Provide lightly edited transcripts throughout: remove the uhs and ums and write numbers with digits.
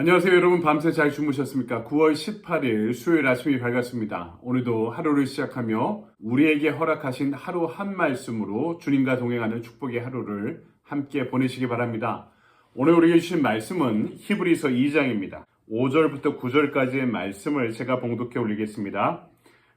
안녕하세요 여러분. 밤새 잘 주무셨습니까? 9월 18일 수요일 아침이 밝았습니다. 오늘도 하루를 시작하며 우리에게 허락하신 하루 한 말씀으로 주님과 동행하는 축복의 하루를 함께 보내시기 바랍니다. 오늘 우리에게 주신 말씀은 히브리서 2장입니다. 5절부터 9절까지의 말씀을 제가 봉독해 올리겠습니다.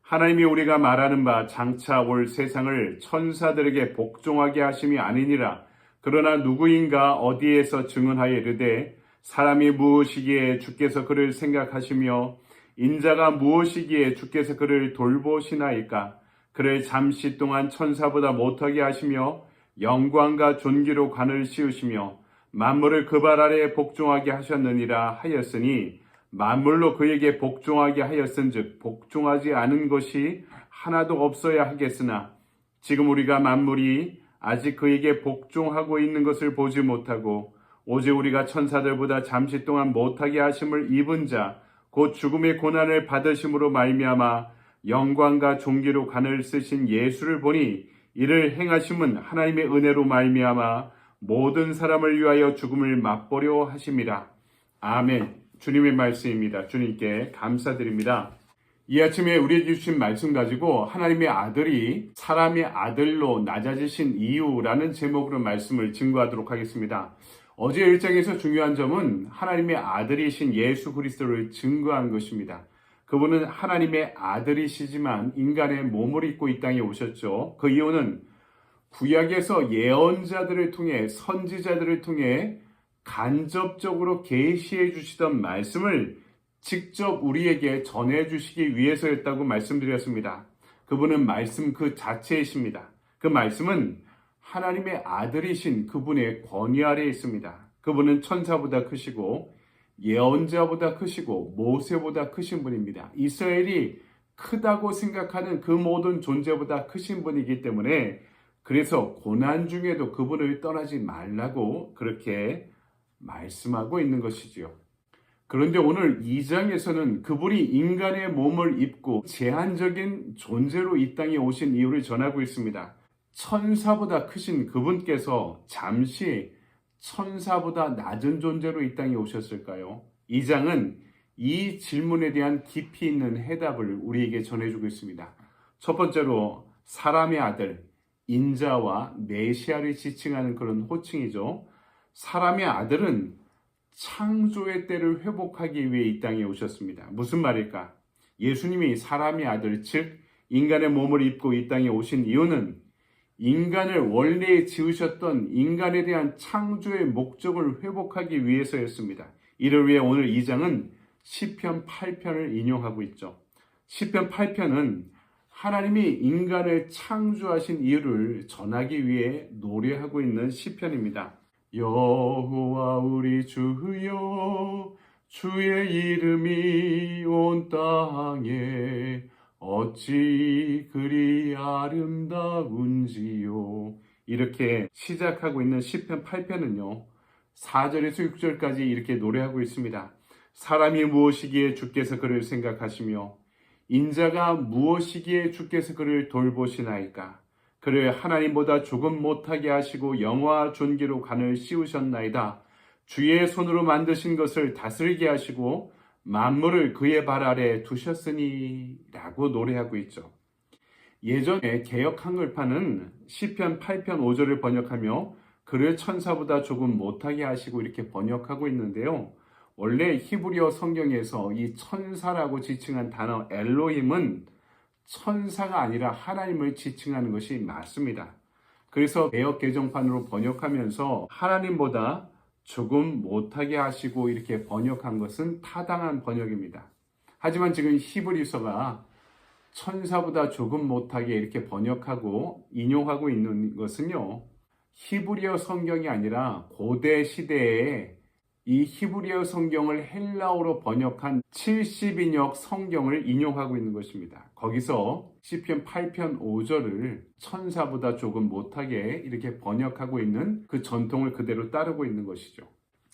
하나님이 우리가 말하는 바 장차 올 세상을 천사들에게 복종하게 하심이 아니니라. 그러나 누구인가 어디에서 증언하여 이르되 사람이 무엇이기에 주께서 그를 생각하시며 인자가 무엇이기에 주께서 그를 돌보시나이까. 그를 잠시 동안 천사보다 못하게 하시며 영광과 존귀로 관을 씌우시며 만물을 그 발 아래에 복종하게 하셨느니라 하였으니 만물로 그에게 복종하게 하였은즉 복종하지 않은 것이 하나도 없어야 하겠으나 지금 우리가 만물이 아직 그에게 복종하고 있는 것을 보지 못하고 오직 우리가 천사들보다 잠시 동안 못하게 하심을 입은 자 곧 죽음의 고난을 받으심으로 말미암아 영광과 존귀로 관을 쓰신 예수를 보니 이를 행하심은 하나님의 은혜로 말미암아 모든 사람을 위하여 죽음을 맛보려 하심이라. 아멘. 주님의 말씀입니다. 주님께 감사드립니다. 이 아침에 우리에게 주신 말씀 가지고 하나님의 아들이 사람의 아들로 낮아지신 이유라는 제목으로 말씀을 증거하도록 하겠습니다. 어제 1장에서 중요한 점은 하나님의 아들이신 예수 그리스도를 증거한 것입니다. 그분은 하나님의 아들이시지만 인간의 몸을 입고 이 땅에 오셨죠. 그 이유는 구약에서 예언자들을 통해 선지자들을 통해 간접적으로 계시해 주시던 말씀을 직접 우리에게 전해 주시기 위해서였다고 말씀드렸습니다. 그분은 말씀 그 자체이십니다. 그 말씀은 하나님의 아들이신 그분의 권위 아래에 있습니다. 그분은 천사보다 크시고 예언자보다 크시고 모세보다 크신 분입니다. 이스라엘이 크다고 생각하는 그 모든 존재보다 크신 분이기 때문에 그래서 고난 중에도 그분을 떠나지 말라고 그렇게 말씀하고 있는 것이지요. 그런데 오늘 2장에서는 그분이 인간의 몸을 입고 제한적인 존재로 이 땅에 오신 이유를 전하고 있습니다. 천사보다 크신 그분께서 잠시 천사보다 낮은 존재로 이 땅에 오셨을까요? 2장은 이 질문에 대한 깊이 있는 해답을 우리에게 전해주고 있습니다. 첫 번째로 사람의 아들, 인자와 메시아를 지칭하는 그런 호칭이죠. 사람의 아들은 창조의 때를 회복하기 위해 이 땅에 오셨습니다. 무슨 말일까? 예수님이 사람의 아들, 즉 인간의 몸을 입고 이 땅에 오신 이유는 인간을 원래 지으셨던 인간에 대한 창조의 목적을 회복하기 위해서였습니다. 이를 위해 오늘 2장은 시편 8편을 인용하고 있죠. 시편 8편은 하나님이 인간을 창조하신 이유를 전하기 위해 노래하고 있는 시편입니다. 여호와 우리 주여, 주의 이름이 온 땅에 어찌 그리 아름다운지요. 이렇게 시작하고 있는 시편 8편은요 4절에서 6절까지 이렇게 노래하고 있습니다. 사람이 무엇이기에 주께서 그를 생각하시며 인자가 무엇이기에 주께서 그를 돌보시나이까. 그를 하나님보다 조금 못하게 하시고 영화와 존귀로 관을 씌우셨나이다. 주의 손으로 만드신 것을 다스리게 하시고 만물을 그의 발 아래 두셨으니 라고 노래하고 있죠. 예전에 개역 한글판은 시편 8편 5절을 번역하며 그를 천사보다 조금 못하게 하시고 이렇게 번역하고 있는데요. 원래 히브리어 성경에서 이 천사라고 지칭한 단어 엘로힘은 천사가 아니라 하나님을 지칭하는 것이 맞습니다. 그래서 개역 개정판으로 번역하면서 하나님보다 조금 못하게 하시고 이렇게 번역한 것은 타당한 번역입니다. 하지만 지금 히브리서가 천사보다 조금 못하게 이렇게 번역하고 인용하고 있는 것은요, 히브리어 성경이 아니라 고대 시대에 이 히브리어 성경을 헬라어로 번역한 70인역 성경을 인용하고 있는 것입니다. 거기서 시편 8편 5절을 천사보다 조금 못하게 이렇게 번역하고 있는 그 전통을 그대로 따르고 있는 것이죠.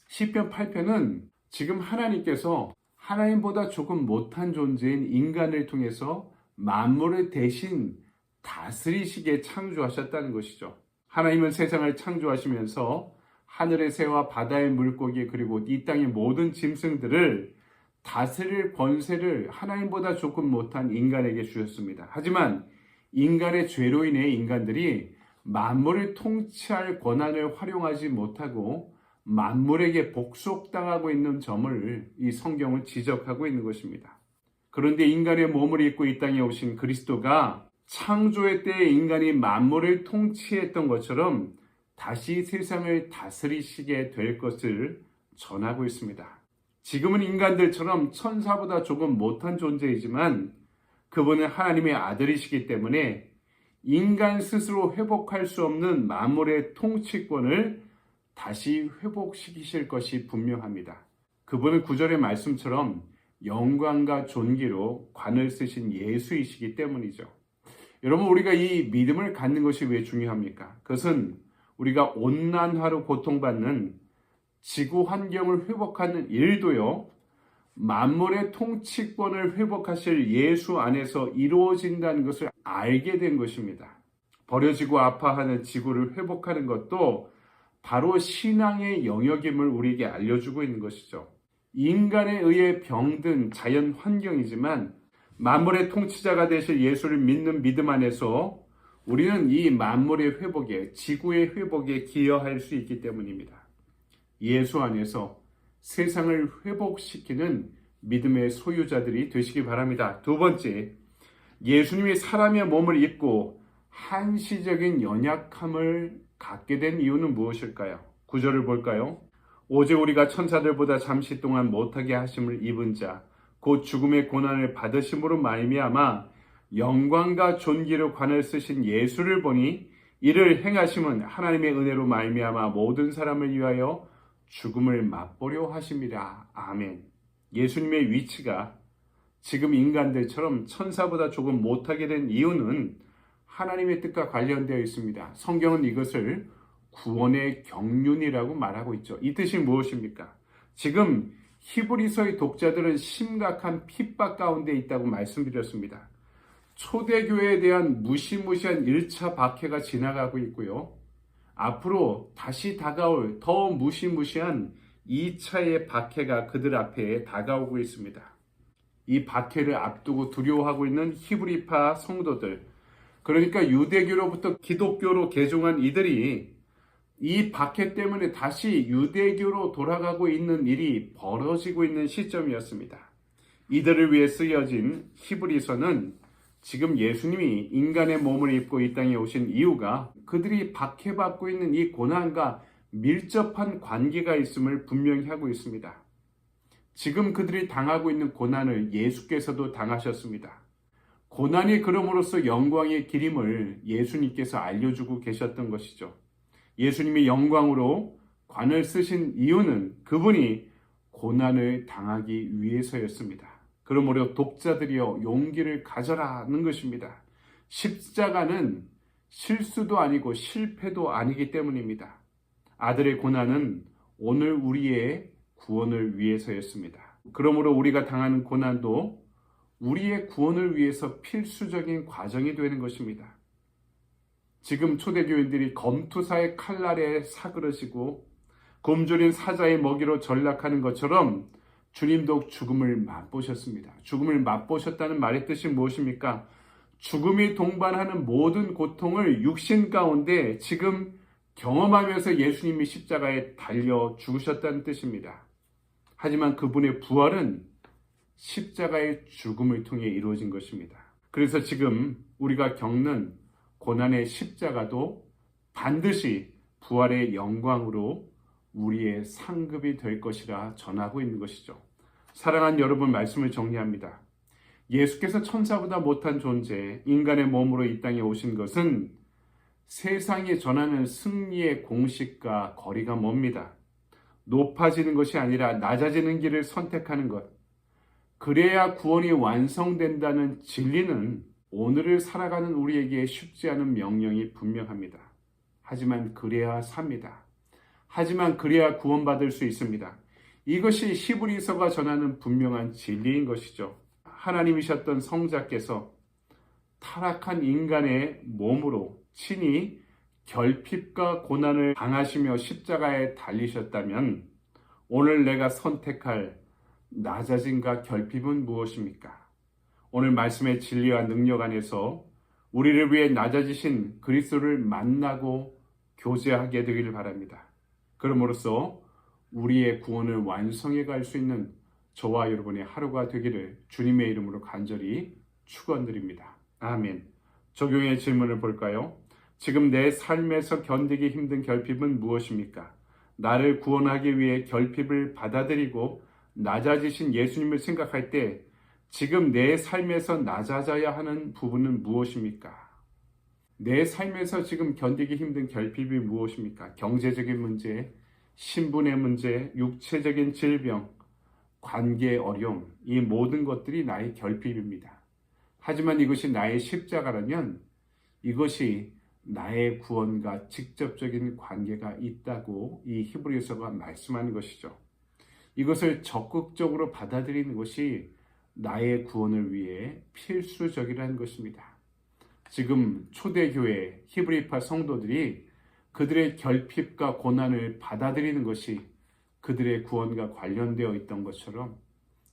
시편 8편은 지금 하나님께서 하나님보다 조금 못한 존재인 인간을 통해서 만물을 대신 다스리시게 창조하셨다는 것이죠. 하나님은 세상을 창조하시면서 하늘의 새와 바다의 물고기 그리고 이 땅의 모든 짐승들을 다스릴 권세를 하나님보다 조금 못한 인간에게 주셨습니다. 하지만 인간의 죄로 인해 인간들이 만물을 통치할 권한을 활용하지 못하고 만물에게 복속당하고 있는 점을 이 성경은 지적하고 있는 것입니다. 그런데 인간의 몸을 입고 이 땅에 오신 그리스도가 창조의 때에 인간이 만물을 통치했던 것처럼 다시 세상을 다스리시게 될 것을 전하고 있습니다. 지금은 인간들처럼 천사보다 조금 못한 존재이지만 그분은 하나님의 아들이시기 때문에 인간 스스로 회복할 수 없는 만물의 통치권을 다시 회복시키실 것이 분명합니다. 그분은 9절의 말씀처럼 영광과 존귀로 관을 쓰신 예수이시기 때문이죠. 여러분, 우리가 이 믿음을 갖는 것이 왜 중요합니까? 그것은 우리가 온난화로 고통받는 지구 환경을 회복하는 일도요, 만물의 통치권을 회복하실 예수 안에서 이루어진다는 것을 알게 된 것입니다. 버려지고 아파하는 지구를 회복하는 것도 바로 신앙의 영역임을 우리에게 알려주고 있는 것이죠. 인간에 의해 병든 자연 환경이지만 만물의 통치자가 되실 예수를 믿는 믿음 안에서 우리는 이 만물의 회복에, 지구의 회복에 기여할 수 있기 때문입니다. 예수 안에서 세상을 회복시키는 믿음의 소유자들이 되시기 바랍니다. 두 번째, 예수님이 사람의 몸을 입고 한시적인 연약함을 갖게 된 이유는 무엇일까요? 9절을 볼까요? 오직 우리가 천사들보다 잠시 동안 못하게 하심을 입은 자, 곧 죽음의 고난을 받으심으로 말미암아 영광과 존귀로 관을 쓰신 예수를 보니 이를 행하심은 하나님의 은혜로 말미암아 모든 사람을 위하여 죽음을 맛보려 하심이라. 아멘. 예수님의 위치가 지금 인간들처럼 천사보다 조금 못하게 된 이유는 하나님의 뜻과 관련되어 있습니다. 성경은 이것을 구원의 경륜이라고 말하고 있죠. 이 뜻이 무엇입니까? 지금 히브리서의 독자들은 심각한 핍박 가운데 있다고 말씀드렸습니다. 초대교회에 대한 무시무시한 1차 박해가 지나가고 있고요. 앞으로 다시 다가올 더 무시무시한 2차의 박해가 그들 앞에 다가오고 있습니다. 이 박해를 앞두고 두려워하고 있는 히브리파 성도들, 그러니까 유대교로부터 기독교로 개종한 이들이 이 박해 때문에 다시 유대교로 돌아가고 있는 일이 벌어지고 있는 시점이었습니다. 이들을 위해 쓰여진 히브리서는 지금 예수님이 인간의 몸을 입고 이 땅에 오신 이유가 그들이 박해받고 있는 이 고난과 밀접한 관계가 있음을 분명히 하고 있습니다. 지금 그들이 당하고 있는 고난을 예수께서도 당하셨습니다. 고난이 그럼으로써 영광의 길임을 예수님께서 알려주고 계셨던 것이죠. 예수님이 영광으로 관을 쓰신 이유는 그분이 고난을 당하기 위해서였습니다. 그러므로 독자들이여 용기를 가져라는 것입니다. 십자가는 실수도 아니고 실패도 아니기 때문입니다. 아들의 고난은 오늘 우리의 구원을 위해서였습니다. 그러므로 우리가 당하는 고난도 우리의 구원을 위해서 필수적인 과정이 되는 것입니다. 지금 초대교인들이 검투사의 칼날에 사그러지고 곰졸인 사자의 먹이로 전락하는 것처럼 주님도 죽음을 맛보셨습니다. 죽음을 맛보셨다는 말의 뜻이 무엇입니까? 죽음이 동반하는 모든 고통을 육신 가운데 지금 경험하면서 예수님이 십자가에 달려 죽으셨다는 뜻입니다. 하지만 그분의 부활은 십자가의 죽음을 통해 이루어진 것입니다. 그래서 지금 우리가 겪는 고난의 십자가도 반드시 부활의 영광으로 우리의 상급이 될 것이라 전하고 있는 것이죠. 사랑하는 여러분, 말씀을 정리합니다. 예수께서 천사보다 못한 존재, 인간의 몸으로 이 땅에 오신 것은 세상에 전하는 승리의 공식과 거리가 멉니다. 높아지는 것이 아니라 낮아지는 길을 선택하는 것, 그래야 구원이 완성된다는 진리는 오늘을 살아가는 우리에게 쉽지 않은 명령이 분명합니다. 하지만 그래야 삽니다. 하지만 그래야 구원받을 수 있습니다. 이것이 히브리서가 전하는 분명한 진리인 것이죠. 하나님이셨던 성자께서 타락한 인간의 몸으로 친히 결핍과 고난을 당하시며 십자가에 달리셨다면 오늘 내가 선택할 낮아짐과 결핍은 무엇입니까? 오늘 말씀의 진리와 능력 안에서 우리를 위해 낮아지신 그리스도를 만나고 교제하게 되기를 바랍니다. 그럼으로써 우리의 구원을 완성해 갈 수 있는 저와 여러분의 하루가 되기를 주님의 이름으로 간절히 축원드립니다. 아멘. 적용의 질문을 볼까요? 지금 내 삶에서 견디기 힘든 결핍은 무엇입니까? 나를 구원하기 위해 결핍을 받아들이고 낮아지신 예수님을 생각할 때 지금 내 삶에서 낮아져야 하는 부분은 무엇입니까? 내 삶에서 지금 견디기 힘든 결핍이 무엇입니까? 경제적인 문제, 신분의 문제, 육체적인 질병, 관계의 어려움, 이 모든 것들이 나의 결핍입니다. 하지만 이것이 나의 십자가라면 이것이 나의 구원과 직접적인 관계가 있다고 이 히브리서가 말씀하는 것이죠. 이것을 적극적으로 받아들이는 것이 나의 구원을 위해 필수적이라는 것입니다. 지금 초대교회 히브리파 성도들이 그들의 결핍과 고난을 받아들이는 것이 그들의 구원과 관련되어 있던 것처럼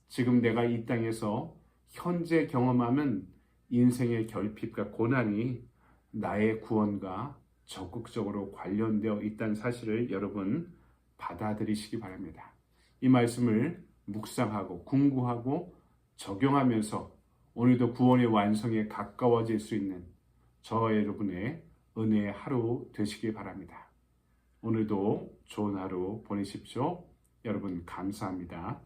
지금 내가 이 땅에서 현재 경험하는 인생의 결핍과 고난이 나의 구원과 적극적으로 관련되어 있다는 사실을 여러분 받아들이시기 바랍니다. 이 말씀을 묵상하고 궁구하고 적용하면서 오늘도 구원의 완성에 가까워질 수 있는 저와 여러분의 은혜의 하루 되시길 바랍니다. 오늘도 좋은 하루 보내십시오. 여러분 감사합니다.